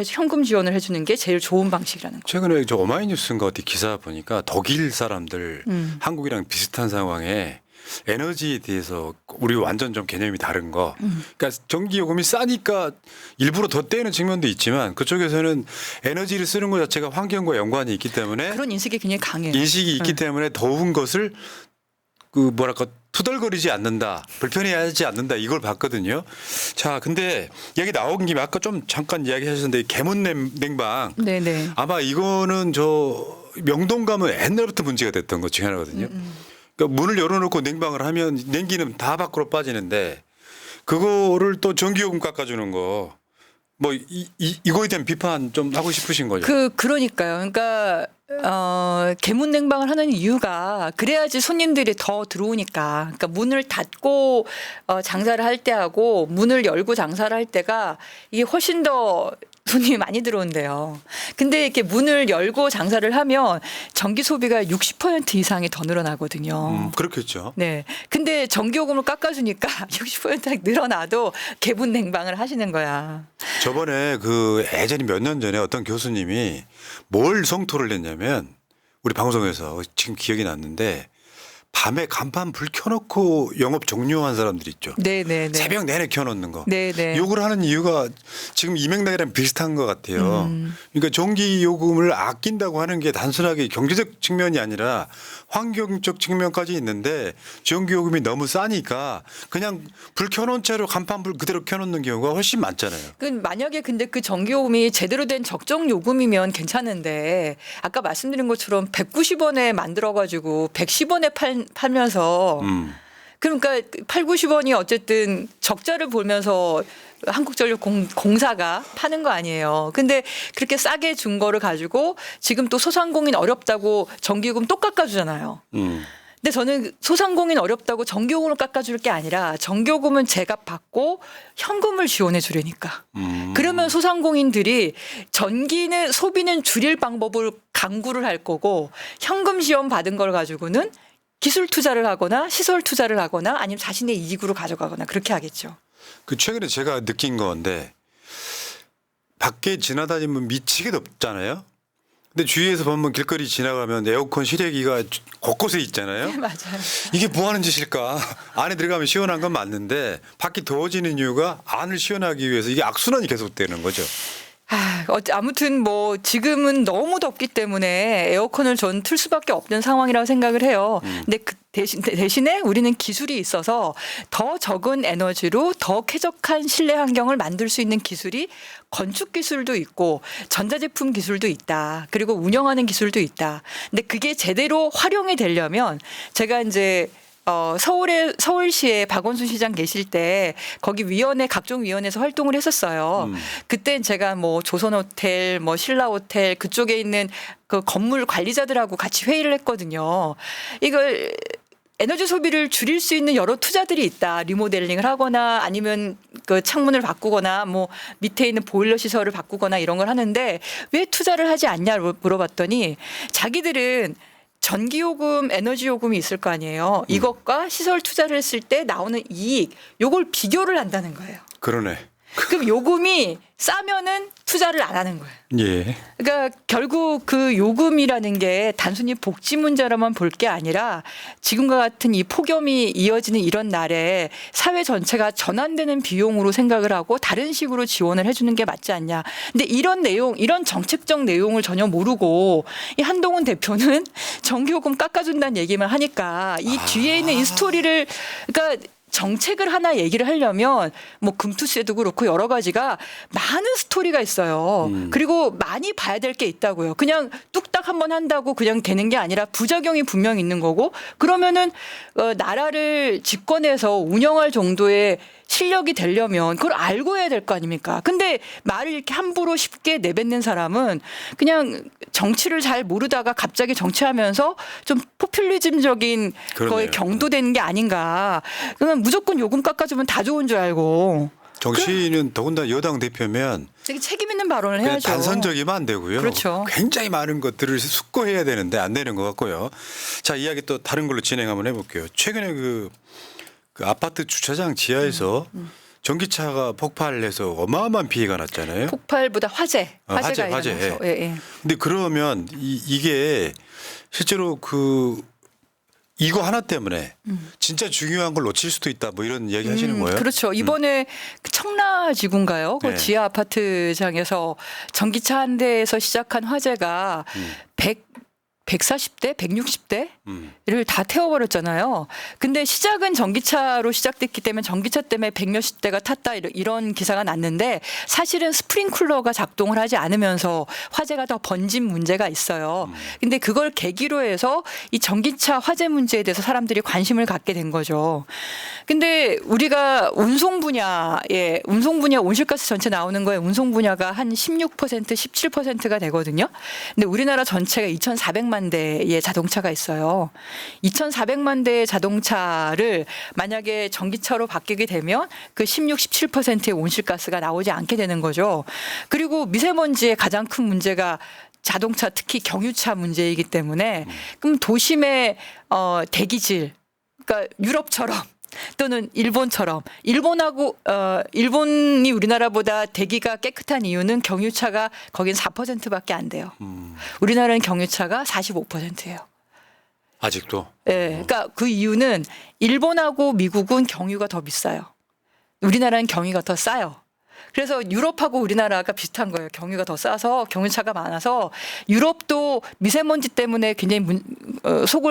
B: 현금 지원을 해주는 게 제일 좋은 방식이라는 거예요.
A: 최근에 저 오마이뉴스인가 어디 기사 보니까 독일 사람들 한국이랑 비슷한 상황에 에너지에 대해서 우리 완전 좀 개념이 다른 거. 그러니까 전기 요금이 싸니까 일부러 더 떼는 측면도 있지만 그쪽에서는 에너지를 쓰는 것 자체가 환경과 연관이 있기 때문에
B: 그런 인식이 굉장히 강해요.
A: 인식이 있기 때문에 더운 것을 그 뭐랄까 투덜거리지 않는다, 불편해하지 않는다 이걸 봤거든요. 자, 근데 얘기 나온 김에 아까 좀 잠깐 이야기하셨는데 개문 냉방.
B: 네네.
A: 아마 이거는 저 명동 가면 옛날부터 문제가 됐던 것 중에 하나거든요. 그러니까 문을 열어놓고 냉방을 하면 냉기는 다 밖으로 빠지는데 그거를 또 전기요금 깎아주는 거. 뭐 이거에 대한 비판 좀 하고 싶으신 거죠?
B: 그러니까요. 그러니까 개문 냉방을 하는 이유가 그래야지 손님들이 더 들어오니까. 그러니까 문을 닫고 장사를 할 때하고 문을 열고 장사를 할 때가 이게 훨씬 더 손님이 많이 들어온대요. 근데 이렇게 문을 열고 장사를 하면 전기 소비가 60% 이상이 더 늘어나거든요.
A: 그렇겠죠.
B: 네. 근데 전기요금을 깎아주니까 60% 늘어나도 개문 냉방을 하시는 거야.
A: 저번에 그 예전에 몇 년 전에 어떤 교수님이 뭘 성토를 냈냐면 우리 방송에서 지금 기억이 났는데 밤에 간판 불 켜놓고 영업 종료한 사람들 있죠.
B: 네네네.
A: 새벽 내내 켜놓는 거.
B: 네네.
A: 욕을 하는 이유가 지금 이명박이랑 비슷한 것 같아요. 그러니까 전기 요금을 아낀다고 하는 게 단순하게 경제적 측면이 아니라 환경적 측면까지 있는데 전기 요금이 너무 싸니까 그냥 불 켜놓은 채로 간판 불 그대로 켜놓는 경우가 훨씬 많잖아요.
B: 만약에 근데 그 전기요금이 제대로 된 적정 요금이면 괜찮은데 아까 말씀드린 것처럼 190원에 만들어가지고 110원에 팔면서 그러니까 8, 90원이 어쨌든 적자를 보면서 한국전력 공사가 파는 거 아니에요. 근데 그렇게 싸게 준 거를 가지고 지금 또 소상공인 어렵다고 전기요금 또 깎아주잖아요. 근데 저는 소상공인 어렵다고 전기요금을 깎아줄 게 아니라 전기요금은 제값 받고 현금을 지원해 주려니까. 그러면 소상공인들이 소비는 줄일 방법을 강구를 할 거고 현금 지원 받은 걸 가지고는 기술 투자를 하거나 시설 투자를 하거나 아니면 자신의 이익으로 가져가거나 그렇게 하겠죠.
A: 그 최근에 제가 느낀 건데 밖에 지나다니면 미치게 덥잖아요. 근데 주위에서 보면 길거리 지나가면 에어컨 실외기가 곳곳에 있잖아요.
B: 맞아요.
A: 이게 뭐 하는 짓일까? 안에 들어가면 시원한 건 맞는데 밖이 더워지는 이유가 안을 시원하기 위해서 이게 악순환이 계속되는 거죠.
B: 아무튼 뭐 지금은 너무 덥기 때문에 에어컨을 전 틀 수밖에 없는 상황이라고 생각을 해요. 근데 그 대신에 우리는 기술이 있어서 더 적은 에너지로 더 쾌적한 실내 환경을 만들 수 있는 기술이 건축 기술도 있고 전자제품 기술도 있다. 그리고 운영하는 기술도 있다. 근데 그게 제대로 활용이 되려면 제가 이제 서울시에 박원순 시장 계실 때 거기 위원회 각종 위원회에서 활동을 했었어요. 그때 제가 뭐 조선호텔, 뭐 신라호텔 그쪽에 있는 그 건물 관리자들하고 같이 회의를 했거든요. 이걸 에너지 소비를 줄일 수 있는 여러 투자들이 있다. 리모델링을 하거나 아니면 그 창문을 바꾸거나 뭐 밑에 있는 보일러 시설을 바꾸거나 이런 걸 하는데 왜 투자를 하지 않냐고 물어봤더니 자기들은 전기요금, 에너지요금이 있을 거 아니에요. 이것과 시설 투자를 했을 때 나오는 이익, 요걸 비교를 한다는 거예요.
A: 그러네.
B: 그럼 요금이 싸면은 투자를 안 하는 거예요.
A: 예.
B: 그러니까 결국 그 요금이라는 게 단순히 복지 문제로만 볼 게 아니라 지금과 같은 이 폭염이 이어지는 이런 날에 사회 전체가 전환되는 비용으로 생각을 하고 다른 식으로 지원을 해주는 게 맞지 않냐. 근데 이런 내용, 이런 정책적 내용을 전혀 모르고 이 한동훈 대표는 전기요금 깎아준다는 얘기만 하니까 이 뒤에 있는 이 스토리를 그러니까 정책을 하나 얘기를 하려면 뭐 금투세도 그렇고 여러 가지가 많은 스토리가 있어요. 그리고 많이 봐야 될 게 있다고요. 그냥 뚝딱 한번 한다고 그냥 되는 게 아니라 부작용이 분명히 있는 거고 그러면은 나라를 집권해서 운영할 정도의 실력이 되려면 그걸 알고 해야 될 거 아닙니까? 근데 말을 이렇게 함부로 쉽게 내뱉는 사람은 그냥 정치를 잘 모르다가 갑자기 정치하면서 좀 포퓰리즘적인
A: 그러네요.
B: 거에 경도되는 게 아닌가. 그러면 무조건 요금 깎아주면 다 좋은 줄 알고.
A: 정치인은 더군다나 여당 대표면
B: 되게 책임 있는 발언을
A: 그냥
B: 해야죠.
A: 단선적이면 안 되고요.
B: 그렇죠.
A: 굉장히 많은 것들을 숙고해야 되는데 안 되는 것 같고요. 자, 이야기 또 다른 걸로 진행 한번 해볼게요. 최근에 그 아파트 주차장 지하에서 전기차가 폭발해서 어마어마한 피해가 났잖아요.
B: 폭발보다 화재가
A: 화재.
B: 일어나서. 예, 예.
A: 근데 그러면 이게 실제로 이거 하나 때문에 진짜 중요한 걸 놓칠 수도 있다. 뭐 이런 이야기 하시는 거예요?
B: 그렇죠. 이번에 그 청라지구인가요? 그
A: 네.
B: 지하 아파트장에서 전기차 한 대에서 시작한 화재가 140대, 160대를 다 태워버렸잖아요. 근데 시작은 전기차로 시작됐기 때문에 전기차 때문에 100몇십 대가 탔다 이런 기사가 났는데 사실은 스프링쿨러가 작동을 하지 않으면서 화재가 더 번진 문제가 있어요. 근데 그걸 계기로 해서 이 전기차 화재 문제에 대해서 사람들이 관심을 갖게 된 거죠. 근데 우리가 운송 분야 온실가스 전체 나오는 거에 운송 분야가 한 16%, 17%가 되거든요. 근데 우리나라 전체가 2,400만 대의 자동차가 있어요. 2,400만 대의 자동차를 만약에 전기차로 바뀌게 되면 그 16, 17%의 온실가스가 나오지 않게 되는 거죠. 그리고 미세먼지의 가장 큰 문제가 자동차 특히 경유차 문제이기 때문에 그럼 도심의 대기질 그러니까 유럽처럼 또는 일본처럼 일본이 우리나라보다 대기가 깨끗한 이유는 경유차가 거긴 4%밖에 안 돼요. 우리나라는 경유차가 45%예요.
A: 아직도.
B: 예. 그러니까 그 이유는 일본하고 미국은 경유가 더 비싸요. 우리나라는 경유가 더 싸요. 그래서 유럽하고 우리나라가 비슷한 거예요. 경유가 더 싸서 경유차가 많아서 유럽도 미세먼지 때문에 굉장히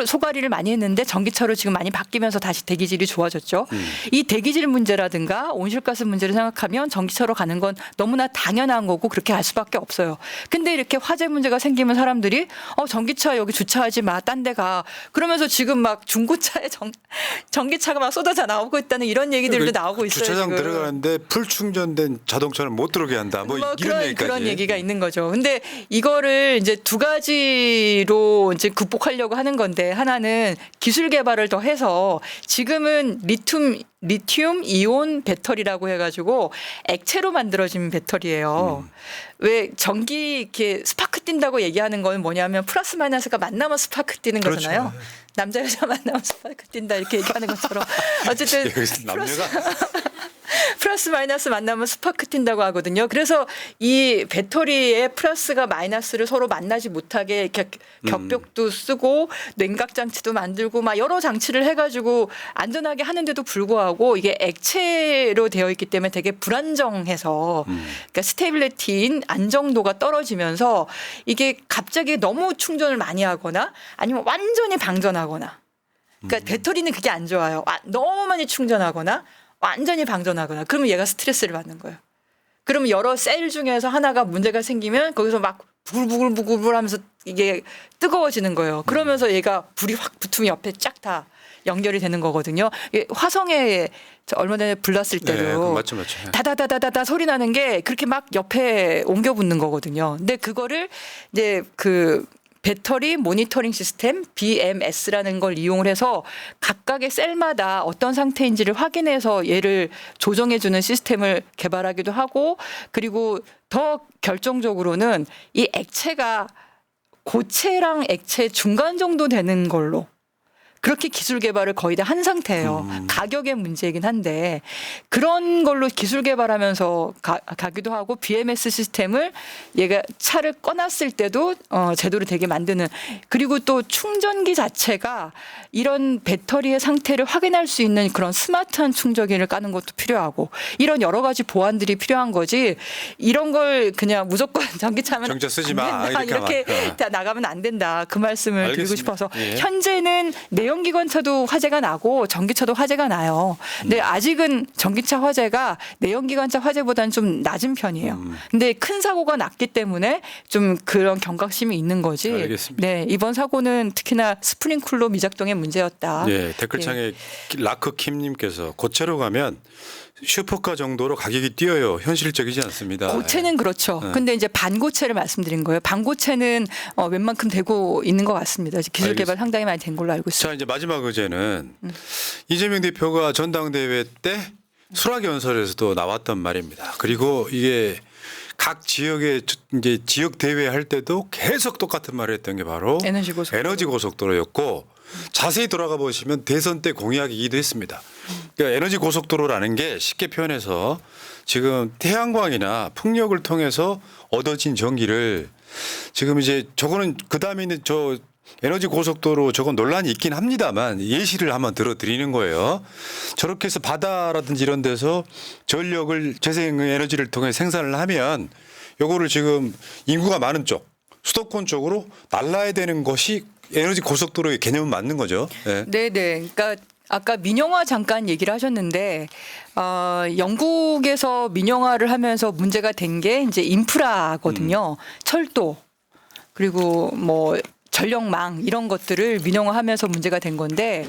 B: 소가리를 많이 했는데 전기차로 지금 많이 바뀌면서 다시 대기질이 좋아졌죠. 이 대기질 문제라든가 온실가스 문제를 생각하면 전기차로 가는 건 너무나 당연한 거고 그렇게 할 수밖에 없어요. 근데 이렇게 화재 문제가 생기면 사람들이 전기차 여기 주차하지 마, 딴 데 가. 그러면서 지금 막 중고차에 전기차가 막 쏟아져 나오고 있다는 이런 얘기들도 나오고 있어요.
A: 주차장
B: 지금.
A: 들어가는데 풀 충전된 자동차를 못 들어오게 한다. 뭐 이런 얘기까지.
B: 그런 얘기가 있는 거죠. 근데 이거를 이제 두 가지로 이제 극복하려고 하는 건데 하나는 기술 개발을 더 해서 지금은 리튬 이온 배터리라고 해가지고 액체로 만들어진 배터리예요. 왜 전기 이렇게 스파크 뛴다고 얘기하는 건 뭐냐면 플러스 마이너스가 만나면 스파크 뛰는 거잖아요.
A: 그렇죠.
B: 남자 여자 만나면 스파크 뛴다 이렇게 얘기하는 것처럼 어쨌든
A: 여기서 남녀가
B: 플러스 마이너스 만나면 스파크 튄다고 하거든요. 그래서 이 배터리의 플러스가 마이너스를 서로 만나지 못하게 이렇게 격벽도 쓰고 냉각 장치도 만들고 막 여러 장치를 해가지고 안전하게 하는데도 불구하고 이게 액체로 되어 있기 때문에 되게 불안정해서 그러니까 스테빌리티인 안정도가 떨어지면서 이게 갑자기 너무 충전을 많이 하거나 아니면 완전히 방전하거나 그러니까 배터리는 그게 안 좋아요. 너무 많이 충전하거나 완전히 방전하거나 그러면 얘가 스트레스를 받는 거예요. 그러면 여러 셀 중에서 하나가 문제가 생기면 거기서 막 부글부글 하면서 이게 뜨거워지는 거예요. 그러면서 얘가 불이 확 붙으면 옆에 쫙 다 연결이 되는 거거든요. 이게 화성에 얼마 전에 불났을 때도
A: 맞죠.
B: 다다다다다다 소리 나는 게 그렇게 막 옆에 옮겨 붙는 거거든요. 근데 그거를 이제 그 배터리 모니터링 시스템 BMS라는 걸 이용을 해서 각각의 셀마다 어떤 상태인지를 확인해서 얘를 조정해주는 시스템을 개발하기도 하고 그리고 더 결정적으로는 이 액체가 고체랑 액체 중간 정도 되는 걸로 그렇게 기술 개발을 거의 다 한 상태예요. 가격의 문제이긴 한데 그런 걸로 기술 개발하면서 가기도 하고 BMS 시스템을 얘가 차를 꺼놨을 때도 제도를 되게 만드는 그리고 또 충전기 자체가 이런 배터리의 상태를 확인할 수 있는 그런 스마트한 충전기를 까는 것도 필요하고 이런 여러 가지 보안들이 필요한 거지 이런 걸 그냥 무조건 전기차면
A: 전기차 쓰지 마
B: 이렇게 다 나가면 안 된다 그 말씀을
A: 알겠습니다.
B: 드리고 싶어서
A: 예.
B: 현재는 내연기관차도 화재가 나고 전기차도 화재가 나요. 근데 아직은 전기차 화재가 내연기관차 화재보다는 좀 낮은 편이에요. 근데 큰 사고가 났기 때문에 좀 그런 경각심이 있는 거지.
A: 알겠습니다.
B: 네, 이번 사고는 특히나 스프링쿨러 미작동의 문제였다.
A: 예, 댓글창에 라크킴님께서 고체로 가면 슈퍼카 정도로 가격이 뛰어요. 현실적이지 않습니다.
B: 고체는 그렇죠.
A: 네.
B: 근데 이제 반고체를 말씀드린 거예요. 반고체는 웬만큼 되고 있는 것 같습니다. 기술 개발
A: 알겠습니다.
B: 상당히 많이 된 걸로 알고 있습니다.
A: 자, 이제 마지막 의제는 이재명 대표가 전당대회 때 수락 연설에서도 나왔던 말입니다. 그리고 이게 각 지역의 이제 지역 대회 할 때도 계속 똑같은 말을 했던 게 바로 에너지 고속도로였고 자세히 돌아가 보시면 대선 때 공약이기도 했습니다. 그러니까 에너지 고속도로라는 게 쉽게 표현해서 지금 태양광이나 풍력을 통해서 얻어진 전기를 지금 이제 저거는 그 다음에 있는 저 에너지 고속도로 저건 논란이 있긴 합니다만 예시를 한번 들어드리는 거예요. 저렇게 해서 바다라든지 이런 데서 전력을 재생에너지를 통해 생산을 하면 요거를 지금 인구가 많은 쪽 수도권 쪽으로 날라야 되는 것이 에너지 고속도로의 개념은 맞는 거죠. 네.
B: 네네. 그러니까 아까 민영화 잠깐 얘기를 하셨는데 영국에서 민영화를 하면서 문제가 된 게 이제 인프라거든요. 철도 그리고 뭐 전력망 이런 것들을 민영화하면서 문제가 된 건데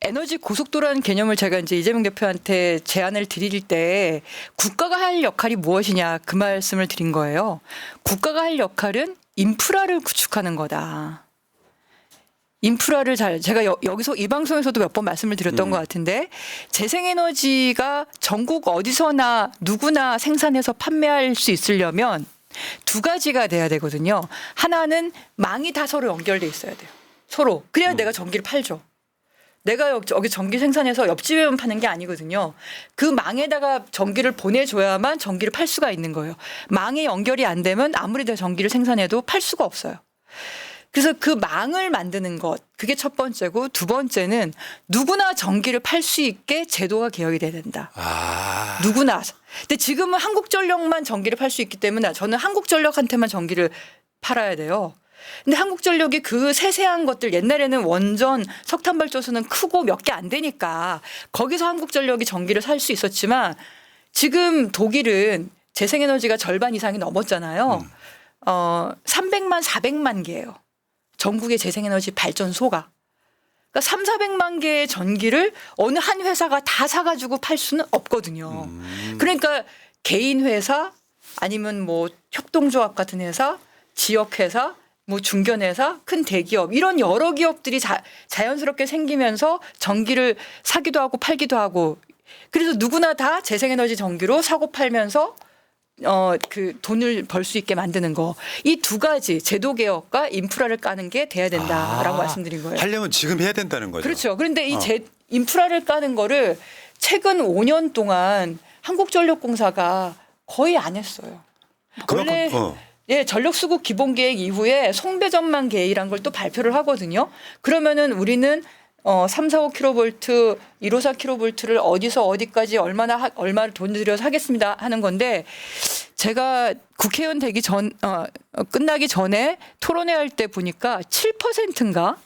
B: 에너지 고속도로라는 개념을 제가 이제 이재명 대표한테 제안을 드릴 때 국가가 할 역할이 무엇이냐 그 말씀을 드린 거예요. 국가가 할 역할은 인프라를 구축하는 거다. 인프라를 제가 여기서 이 방송에서도 몇 번 말씀을 드렸던 것 같은데 재생에너지가 전국 어디서나 누구나 생산해서 판매할 수 있으려면 두 가지가 돼야 되거든요. 하나는 망이 다 서로 연결돼 있어야 돼요. 서로. 그래야 내가 전기를 팔죠. 내가 여기 전기 생산해서 옆집에만 파는 게 아니거든요. 그 망에다가 전기를 보내줘야만 전기를 팔 수가 있는 거예요. 망이 연결이 안 되면 아무리 내가 전기를 생산해도 팔 수가 없어요. 그래서 그 망을 만드는 것 그게 첫 번째고 두 번째는 누구나 전기를 팔 수 있게 제도가 개혁이 돼야 된다. 누구나. 근데 지금은 한국전력만 전기를 팔 수 있기 때문에 저는 한국전력한테만 전기를 팔아야 돼요. 근데 한국전력이 그 세세한 것들 옛날에는 원전 석탄발전소는 크고 몇 개 안 되니까 거기서 한국전력이 전기를 살 수 있었지만 지금 독일은 재생에너지가 절반 이상이 넘었잖아요. 300만 400만 개예요. 전국의 재생에너지 발전소가. 그러니까 3,400만 개의 전기를 어느 한 회사가 다 사가지고 팔 수는 없거든요. 그러니까 개인 회사 아니면 뭐 협동조합 같은 회사, 지역 회사, 뭐 중견 회사, 큰 대기업 이런 여러 기업들이 자연스럽게 생기면서 전기를 사기도 하고 팔기도 하고 그래서 누구나 다 재생에너지 전기로 사고 팔면서 그 돈을 벌 수 있게 만드는 거. 이 두 가지 제도 개혁과 인프라를 까는 게 돼야 된다라고 말씀드린 거예요.
A: 하려면 지금 해야 된다는 거죠.
B: 그렇죠. 그런데 인프라를 까는 거를 최근 5년 동안 한국전력공사가 거의 안 했어요. 원래 예, 전력수급 기본계획 이후에 송배전망 계획이란 걸 또 발표를 하거든요. 그러면은 우리는 345kV, 154kV를 어디서 어디까지 얼마를 돈 들여서 하겠습니다 하는 건데 제가 국회의원 되기 끝나기 전에 토론회 할 때 보니까 7%인가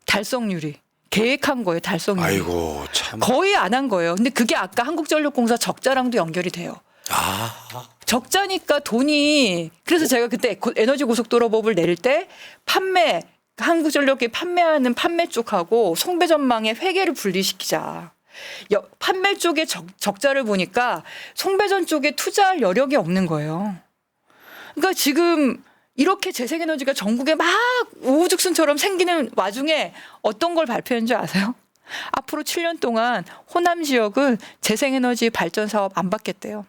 B: 달성률이 계획한 거예요. 달성률이.
A: 아이고 참.
B: 거의 안 한 거예요. 근데 그게 아까 한국전력공사 적자랑도 연결이 돼요. 적자니까 돈이 그래서 제가 그때 에너지 고속도로법을 낼 때 한국전력이 판매하는 판매 쪽하고 송배전망의 회계를 분리시키자. 판매 쪽의 적자를 보니까 송배전 쪽에 투자할 여력이 없는 거예요. 그러니까 지금 이렇게 재생에너지가 전국에 막 우후죽순처럼 생기는 와중에 어떤 걸 발표한 줄 아세요? 앞으로 7년 동안 호남 지역은 재생에너지 발전 사업 안 받겠대요.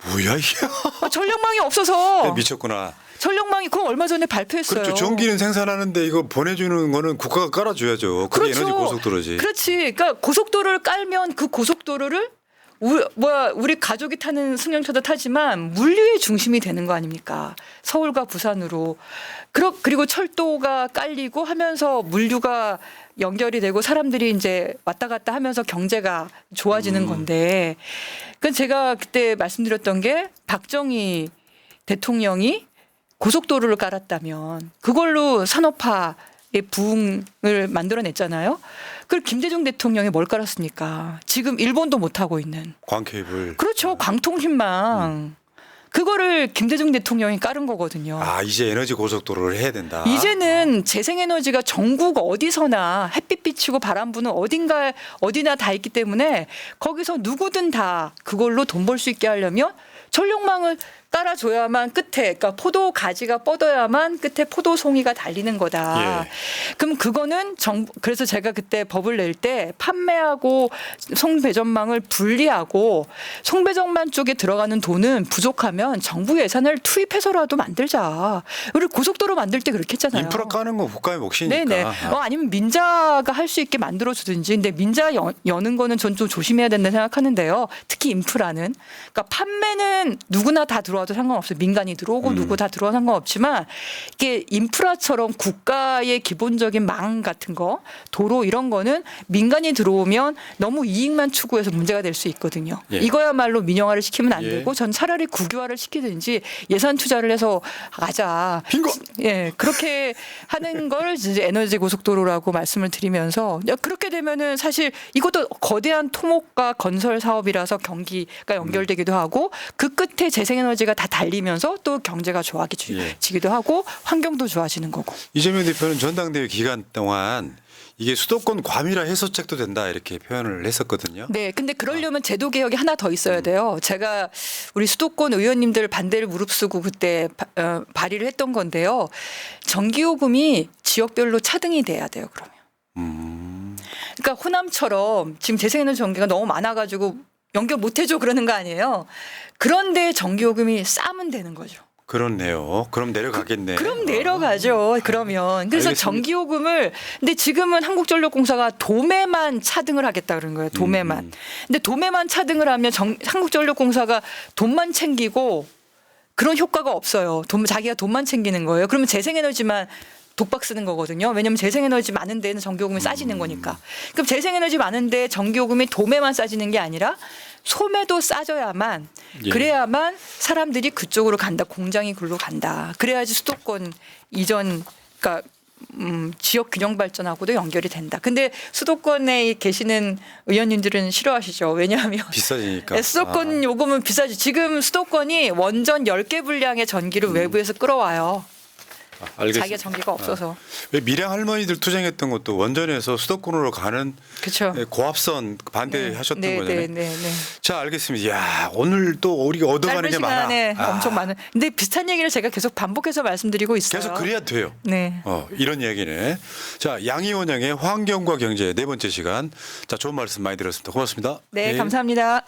A: 뭐야 이게?
B: 전력망이 없어서.
A: 미쳤구나.
B: 전력망이 그거 얼마 전에 발표했어요.
A: 그렇죠. 전기는 생산하는데 이거 보내주는 거는 국가가 깔아줘야죠. 그게
B: 그렇죠.
A: 에너지 고속도로지.
B: 그렇지. 그러니까 고속도로를 깔면 그 고속도로를 우리 가족이 타는 승용차도 타지만 물류의 중심이 되는 거 아닙니까? 서울과 부산으로. 그리고 철도가 깔리고 하면서 물류가 연결이 되고 사람들이 이제 왔다 갔다 하면서 경제가 좋아지는 건데. 그러니까 제가 그때 말씀드렸던 게 박정희 대통령이 고속도로를 깔았다면 그걸로 산업화의 부흥을 만들어냈잖아요. 그걸 김대중 대통령이 뭘 깔았습니까? 지금 일본도 못하고 있는.
A: 광케이블.
B: 그렇죠. 광통신망. 그거를 김대중 대통령이 깔은 거거든요.
A: 이제 에너지 고속도로를 해야 된다.
B: 이제는 재생에너지가 전국 어디서나 햇빛 비치고 바람 부는 어디나 다 있기 때문에 거기서 누구든 다 그걸로 돈 벌 수 있게 하려면 전력망을 깔아줘야만 끝에 그러니까 포도 가지가 뻗어야만 끝에 포도 송이가 달리는 거다.
A: 예.
B: 그럼 그거는 그래서 제가 그때 법을 낼 때 판매하고 송배전망을 분리하고 송배전망 쪽에 들어가는 돈은 부족하면 정부 예산을 투입해서라도 만들자. 우리 고속도로 만들 때 그렇게 했잖아요.
A: 인프라 까는 건 국가의 몫이니까.
B: 네네. 아니면 민자가 할 수 있게 만들어주든지. 근데 민자 여는 거는 전 좀 조심해야 된다 생각하는데요. 특히 인프라는. 그러니까 판매는 누구나 다 들어와도 상관없어요. 민간이 들어오고 누구 다 들어와도 상관없지만 이게 인프라처럼 국가의 기본적인 망 같은 거, 도로 이런 거는 민간이 들어오면 너무 이익만 추구해서 문제가 될 수 있거든요.
A: 예.
B: 이거야말로 민영화를 시키면 안
A: 예.
B: 되고 전 차라리 국유화를 시키든지 예산 투자를 해서 가자.
A: 빙고.
B: 예, 그렇게 하는 걸 이제 에너지 고속도로라고 말씀을 드리면서 그렇게 되면은 사실 이것도 거대한 토목과 건설 사업이라서 경기가 연결되기도 하고 그 끝에 재생에너지가 다 달리면서 또 경제가 좋아지기도 하고 환경도 좋아지는 거고.
A: 이재명 대표는 전당대회 기간 동안 이게 수도권 과밀화 해소책도 된다 이렇게 표현을 했었거든요.
B: 네, 근데 그러려면 제도 개혁이 하나 더 있어야 돼요. 제가 우리 수도권 의원님들 반대를 무릅쓰고 그때 발의를 했던 건데요. 전기요금이 지역별로 차등이 돼야 돼요. 그러면. 그러니까 호남처럼 지금 재생에너지 전기가 너무 많아가지고 연결 못 해줘 그러는 거 아니에요. 그런데 전기요금이 싸면 되는 거죠.
A: 그렇네요. 그럼 내려가겠네.
B: 그럼 내려가죠. 그러면. 그래서
A: 알겠습니다.
B: 전기요금을 근데 지금은 한국전력공사가 도매만 차등을 하겠다 그런 거예요. 도매만. 근데 도매만 차등을 하면 한국전력공사가 돈만 챙기고 그런 효과가 없어요. 자기가 돈만 챙기는 거예요. 그러면 재생에너지만 독박 쓰는 거거든요. 왜냐하면 재생에너지 많은 데는 전기요금이 싸지는 거니까. 그럼 재생에너지 많은데 전기요금이 도매만 싸지는 게 아니라 소매도 싸져야만 그래야만 사람들이 그쪽으로 간다. 공장이 글로 간다. 그래야지 수도권 이전 그러니까 지역 균형 발전하고도 연결이 된다. 근데 수도권에 계시는 의원님들은 싫어하시죠. 왜냐하면
A: 비싸지니까.
B: 수도권 요금은 비싸지. 지금 수도권이 원전 10개 분량의 전기를 외부에서 끌어와요.
A: 알겠습니다.
B: 자기가 전기가 없어서.
A: 왜 밀양 할머니들 투쟁했던 것도 원전에서 수도권으로 가는
B: 그렇죠.
A: 고압선 반대하셨던 거잖아요.
B: 네.
A: 자, 알겠습니다. 야, 오늘 또 우리가 얻어가는 게
B: 짧은
A: 많아.
B: 시간에 엄청 많은. 근데 비슷한 얘기를 제가 계속 반복해서 말씀드리고 있어요.
A: 계속 그래야 돼요.
B: 네.
A: 이런 얘기네. 자, 양희원양의 환경과 경제 네 번째 시간. 자, 좋은 말씀 많이 들었습니다. 고맙습니다.
B: 네, 감사합니다.